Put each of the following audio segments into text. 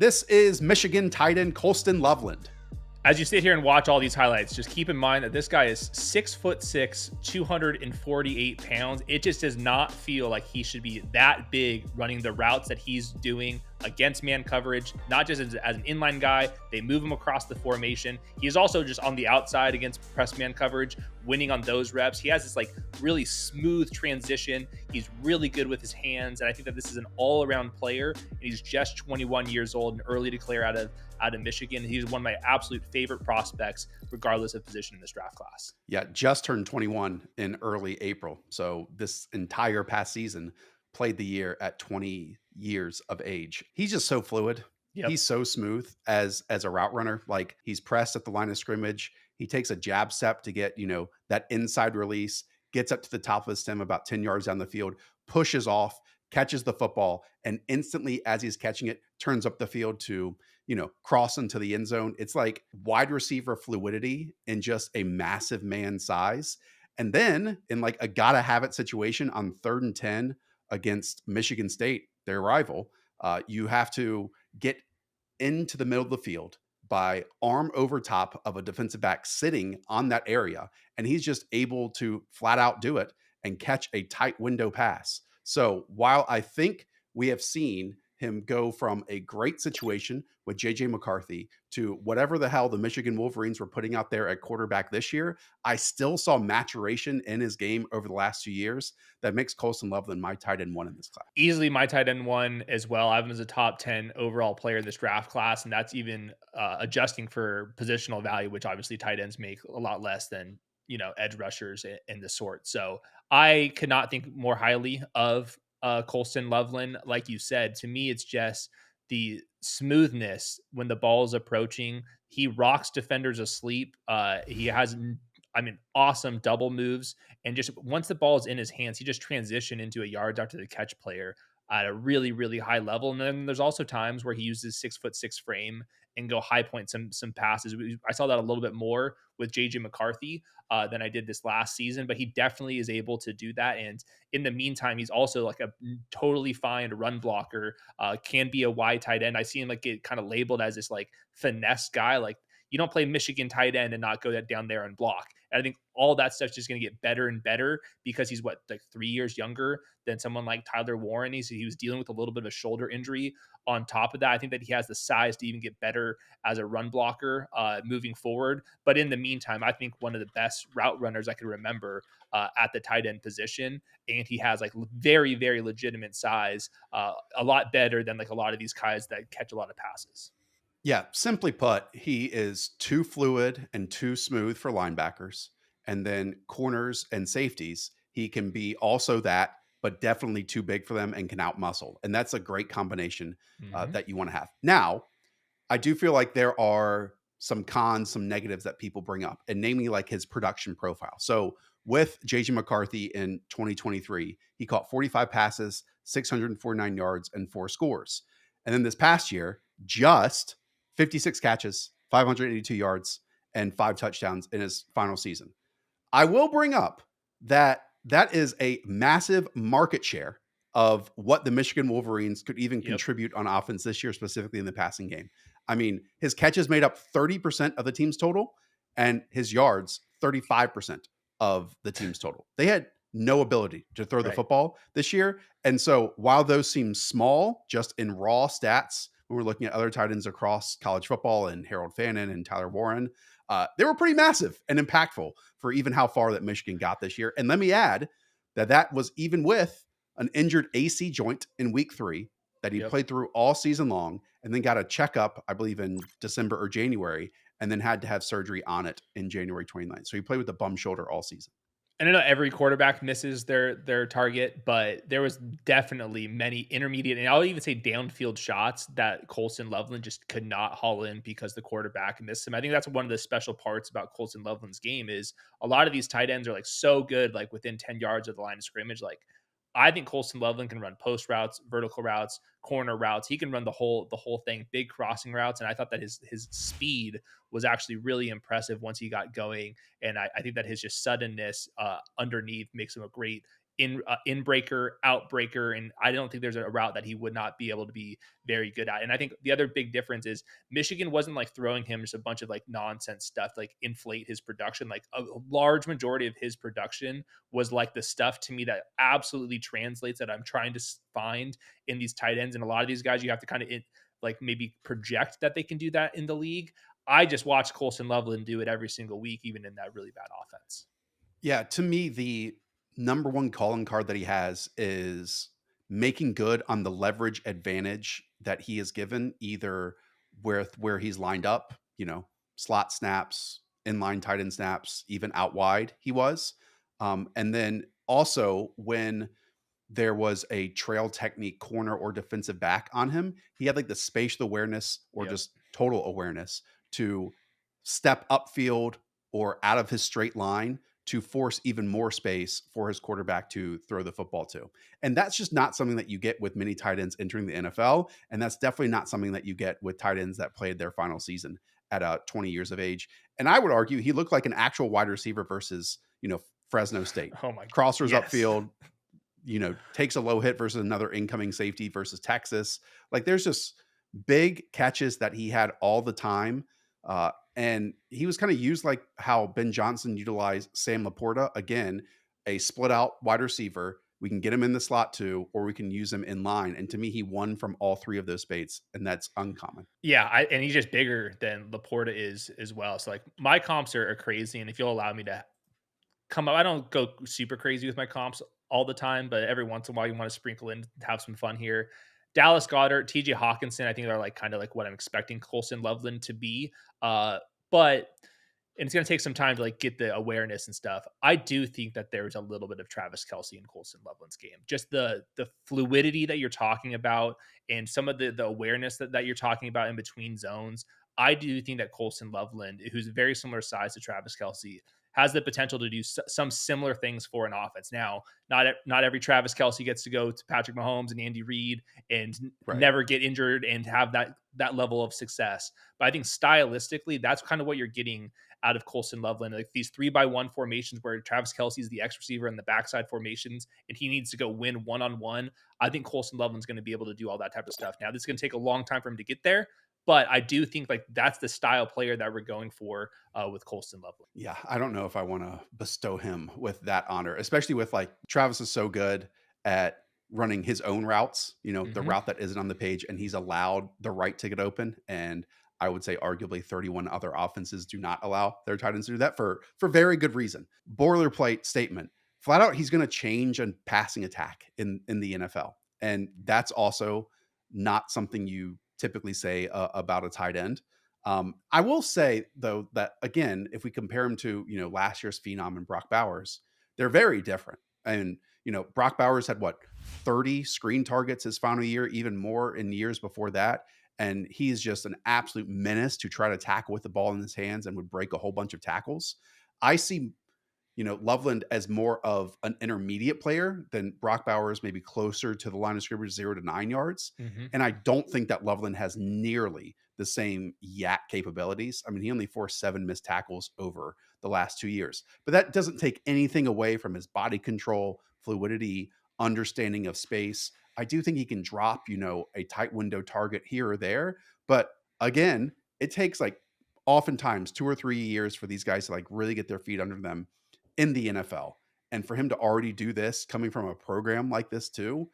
This is Michigan tight end Colston Loveland. As you sit here and watch all these highlights, just keep in mind that this guy is 6'6", 248 pounds. It just does not feel like he should be that big running the routes that he's doing against man coverage, not just as an inline guy. They move him across the formation. He's also just on the outside against press man coverage, winning on those reps. He has this like really smooth transition. He's really good with his hands. And I think that this is an all-around player. And he's just 21 years old and early declare out of Michigan. He's one of my absolute favorite prospects, regardless of position in this draft class. Yeah, just turned 21 in early April. So this entire past season played the year at 20 years of age. He's just so fluid. Yep. He's so smooth as a route runner. Like, he's pressed at the line of scrimmage. He takes a jab step to get, that inside release, gets up to the top of his stem about 10 yards down the field, pushes off, catches the football, and instantly as he's catching it, turns up the field to, cross into the end zone. It's like wide receiver fluidity in just a massive man size. And then in like a gotta have it situation on 3rd and 10 against Michigan State, their rival, you have to get into the middle of the field by arm over top of a defensive back sitting on that area. And he's just able to flat out do it and catch a tight window pass. So while I think we have seen him go from a great situation with JJ McCarthy to whatever the hell the Michigan Wolverines were putting out there at quarterback this year, I still saw maturation in his game over the last 2 years that makes Colston Loveland my tight end 1 in this class. Easily my tight end 1 as well. I have him as a top 10 overall player this draft class, and that's even adjusting for positional value, which obviously tight ends make a lot less than edge rushers and the sort. So I could not think more highly of Colston Loveland. Like you said, to me, it's just the smoothness when the ball is approaching. He rocks defenders asleep. He has, awesome double moves. And just once the ball is in his hands, he just transition into a yards after the catch player at a really, really high level. And then there's also times where he uses 6'6" frame and go high point some passes. I saw that a little bit more with JJ McCarthy than I did this last season, but he definitely is able to do that. And in the meantime, he's also like a totally fine run blocker, can be a wide tight end. I see him like get kind of labeled as this like finesse guy. Like, you don't play Michigan tight end and not go down there and block. And I think all that stuff's just going to get better and better because he's like 3 years younger than someone like Tyler Warren. He was dealing with a little bit of a shoulder injury on top of that. I think that he has the size to even get better as a run blocker moving forward. But in the meantime, I think one of the best route runners I can remember at the tight end position. And he has like very, very legitimate size, a lot better than like a lot of these guys that catch a lot of passes. Yeah, simply put, he is too fluid and too smooth for linebackers. And then corners and safeties, he can be also that, but definitely too big for them and can outmuscle. And that's a great combination that you want to have. Now, I do feel like there are some cons, some negatives that people bring up, and namely like his production profile. So with JJ McCarthy in 2023, he caught 45 passes, 649 yards, and 4 scores. And then this past year, just 56 catches, 582 yards, and 5 touchdowns in his final season. I will bring up that is a massive market share of what the Michigan Wolverines could even contribute on offense this year, specifically in the passing game. I mean, his catches made up 30% of the team's total, and his yards 35% of the team's total. They had no ability to throw the football this year. And so while those seem small, just in raw stats, when we're looking at other tight ends across college football and Harold Fannin and Tyler Warren, they were pretty massive and impactful for even how far that Michigan got this year. And let me add that was even with an injured AC joint in week 3 that he played through all season long, and then got a checkup, I believe in December or January, and then had to have surgery on it in January 29th. So he played with a bum shoulder all season. And I know every quarterback misses their target, but there was definitely many intermediate, and I'll even say downfield shots that Colston Loveland just could not haul in because the quarterback missed him. I think that's one of the special parts about Colston Loveland's game is a lot of these tight ends are like so good, like within 10 yards of the line of scrimmage. Like, I think Colston Loveland can run post routes, vertical routes, corner routes. He can run the whole thing, big crossing routes. And I thought that his speed was actually really impressive once he got going. And I think that his just suddenness underneath makes him a great in breaker, out breaker, and I don't think there's a route that he would not be able to be very good at. And I think the other big difference is Michigan wasn't like throwing him just a bunch of like nonsense stuff to, like, inflate his production. Like a large majority of his production was like the stuff to me that absolutely translates that I'm trying to find in these tight ends. And a lot of these guys, you have to kind of like maybe project that they can do that in the league. I just watched Colston Loveland do it every single week, even in that really bad offense. Yeah, to me, the number one calling card that he has is making good on the leverage advantage that he is given, either where he's lined up, slot snaps, inline tight end snaps, even out wide he was. And then also when there was a trail technique corner or defensive back on him, he had like the spatial awareness or Yep. just total awareness to step upfield or out of his straight line to force even more space for his quarterback to throw the football to. And that's just not something that you get with many tight ends entering the NFL. And that's definitely not something that you get with tight ends that played their final season at 20 years of age. And I would argue he looked like an actual wide receiver versus, Fresno State. Oh my, Crossers yes. upfield, takes a low hit versus another incoming safety versus Texas. Like there's just big catches that he had all the time. And he was kind of used like how Ben Johnson utilized Sam Laporta. Again, a split out wide receiver. We can get him in the slot too, or we can use him in line. And to me, he won from all three of those spates, and that's uncommon. Yeah, and he's just bigger than Laporta is as well. So like my comps are crazy, and if you'll allow me to come up, I don't go super crazy with my comps all the time, but every once in a while you want to sprinkle in, have some fun here. Dallas Goddard, TJ Hawkinson, I think are like kind of like what I'm expecting Colson Loveland to be. But and it's going to take some time to like get the awareness and stuff. I do think that there's a little bit of Travis Kelsey and Colson Loveland's game. Just the fluidity that you're talking about and some of the awareness that you're talking about in between zones. I do think that Colson Loveland, who's a very similar size to Travis Kelsey, has the potential to do some similar things for an offense. Now, not every Travis Kelsey gets to go to Patrick Mahomes and Andy Reid and Right. never get injured and have that level of success. But I think stylistically, that's kind of what you're getting out of Colston Loveland, like these 3-by-1 formations where Travis Kelsey is the X receiver in the backside formations, and he needs to go win one-on-one. I think Colston Loveland's going to be able to do all that type of stuff. Now, this is going to take a long time for him to get there, but I do think like that's the style player that we're going for with Colston Loveland. Yeah, I don't know if I want to bestow him with that honor, especially with like Travis is so good at running his own routes, the Mm-hmm. route that isn't on the page, and he's allowed the right to get open. And I would say arguably 31 other offenses do not allow their tight ends to do that for very good reason. Boilerplate statement. Flat out, he's going to change a passing attack in the NFL. And that's also not something you typically say about a tight end. I will say though that again, if we compare him to last year's phenom and Brock Bowers, they're very different. And Brock Bowers had what 30 screen targets his final year, even more in years before that. And he's just an absolute menace to try to tackle with the ball in his hands and would break a whole bunch of tackles. I see Loveland as more of an intermediate player than Brock Bowers, maybe closer to the line of scrimmage, 0 to 9 yards. Mm-hmm. And I don't think that Loveland has nearly the same yak capabilities. I mean, he only forced 7 missed tackles over the last 2 years, but that doesn't take anything away from his body control, fluidity, understanding of space. I do think he can drop, a tight window target here or there. But again, it takes like oftentimes 2 or 3 years for these guys to like really get their feet under them in the NFL. And for him to already do this coming from a program like this too,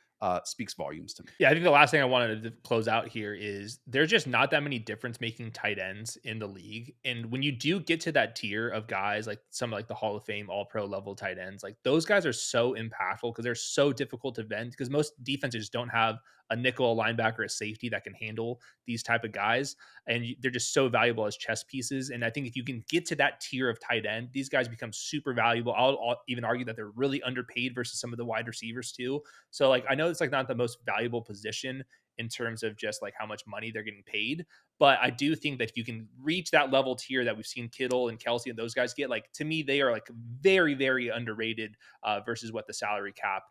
speaks volumes to me. Yeah, I think the last thing I wanted to close out here is there's just not that many difference making tight ends in the league. And when you do get to that tier of guys, like some like the Hall of Fame, all pro level tight ends, like those guys are so impactful because they're so difficult to vend because most defenses don't have a nickel, a linebacker, a safety that can handle these type of guys. And they're just so valuable as chess pieces. And I think if you can get to that tier of tight end, these guys become super valuable. I'll even argue that they're really underpaid versus some of the wide receivers too. So like I know it's like not the most valuable position in terms of just like how much money they're getting paid. But I do think that if you can reach that level tier that we've seen Kittle and Kelsey and those guys get, like to me, they are like very, very underrated versus what the salary cap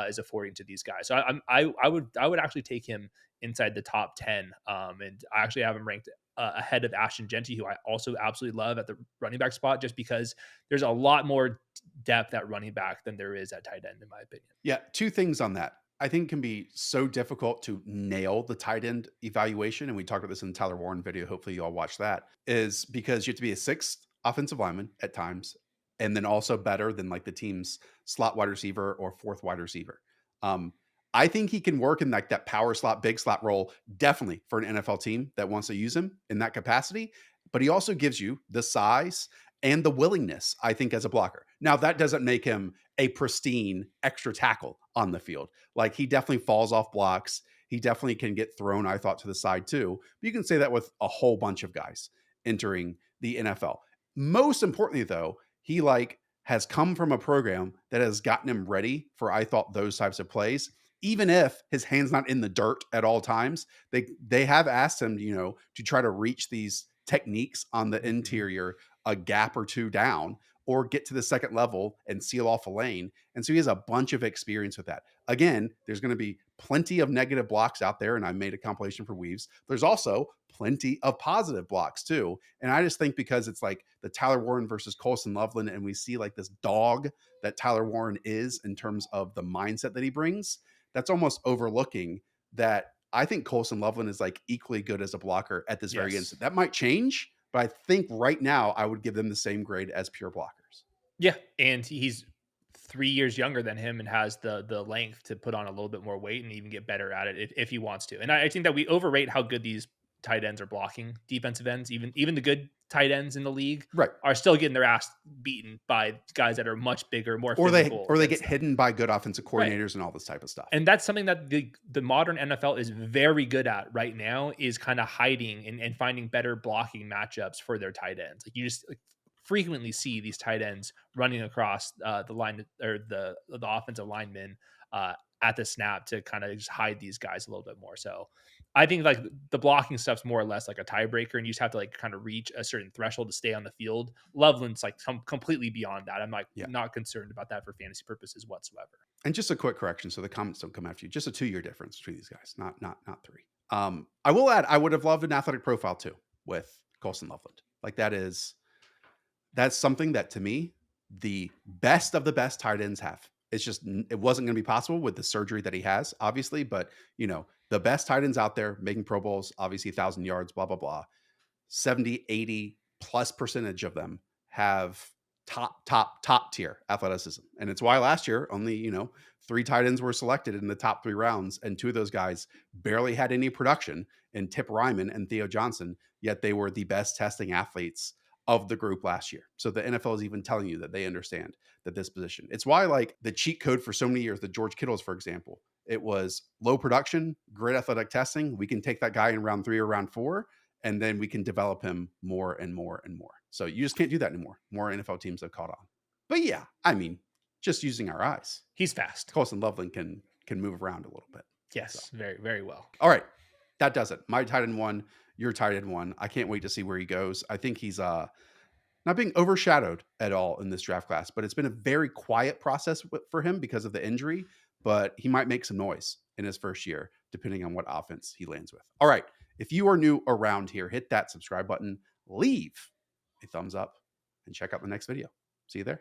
is affording to these guys. So I would actually take him inside the top 10. And I actually have him ranked ahead of Ashton Genty, who I also absolutely love at the running back spot, just because there's a lot more depth at running back than there is at tight end, in my opinion. Yeah, two things on that. I think it can be so difficult to nail the tight end evaluation. And we talked about this in the Tyler Warren video. Hopefully, you all watch that. Is because you have to be a sixth offensive lineman at times, and then also better than like the team's slot wide receiver or fourth wide receiver. Um, I think he can work in like that power slot, big slot role, definitely for an NFL team that wants to use him in that capacity. But he also gives you the size and the willingness, I think, as a blocker. Now, that doesn't make him a pristine extra tackle on the field. Like he definitely falls off blocks. He definitely can get thrown, I thought, to the side too. But you can say that with a whole bunch of guys entering the NFL. Most importantly, though, he like has come from a program that has gotten him ready for, I thought, those types of plays. Even if his hand's not in the dirt at all times, they have asked him, to try to reach these techniques on the interior a gap or two down or get to the second level and seal off a lane. And so he has a bunch of experience with that. Again, there's going to be plenty of negative blocks out there. And I made a compilation for Weaves. There's also plenty of positive blocks too. And I just think because it's like the Tyler Warren versus Colston Loveland, and we see like this dog that Tyler Warren is in terms of the mindset that he brings, that's almost overlooking that I think Colston Loveland is like equally good as a blocker at this very Yes. instant. That might change, but I think right now I would give them the same grade as pure blockers. Yeah, and he's 3 years younger than him and has the length to put on a little bit more weight and even get better at it if he wants to. And I think that we overrate how good these tight ends are blocking defensive ends. Even the good tight ends in the league Right. are still getting their ass beaten by guys that are much bigger, more Or they physical or they get against them. hidden by good offensive Right. coordinators and all this type of stuff. And that's something that the modern NFL is very good at right now, is kind of hiding and finding better blocking matchups for their tight ends. Like you just like, frequently see these tight ends running across the line or the offensive linemen at the snap to kind of just hide these guys a little bit more. So I think like the blocking stuff's more or less like a tiebreaker, and you just have to like kind of reach a certain threshold to stay on the field. Loveland's like completely beyond that. I'm like Yeah. not concerned about that for fantasy purposes whatsoever. And just a quick correction, so the comments don't come after you. Just a 2-year difference between these guys, not 3. I will add, I would have loved an athletic profile too with Colston Loveland. Like that's something that to me, the best of the best tight ends have. It's just it wasn't going to be possible with the surgery that he has, obviously. But the best tight ends out there making Pro Bowls, obviously 1,000 yards, blah blah blah. 70, 80 plus percentage of them have top tier athleticism. And it's why last year only, 3 tight ends were selected in the top 3 rounds. And 2 of those guys barely had any production in Tip Ryman and Theo Johnson, yet they were the best testing athletes of the group last year. So the NFL is even telling you that they understand that this position. It's why like the cheat code for so many years, the George Kittles, for example, it was low production, great athletic testing. We can take that guy in round 3 or round 4, and then we can develop him more and more and more. So you just can't do that anymore. More NFL teams have caught on. But yeah, I mean, just using our eyes, He's fast. Colston Loveland can move around a little bit. Yes, So. very, very well. All right. That does it. My tight end 1, your tight end 1. I can't wait to see where he goes. I think he's not being overshadowed at all in this draft class, but it's been a very quiet process for him because of the injury, but he might make some noise in his first year, depending on what offense he lands with. All right. If you are new around here, hit that subscribe button, leave a thumbs up, and check out the next video. See you there.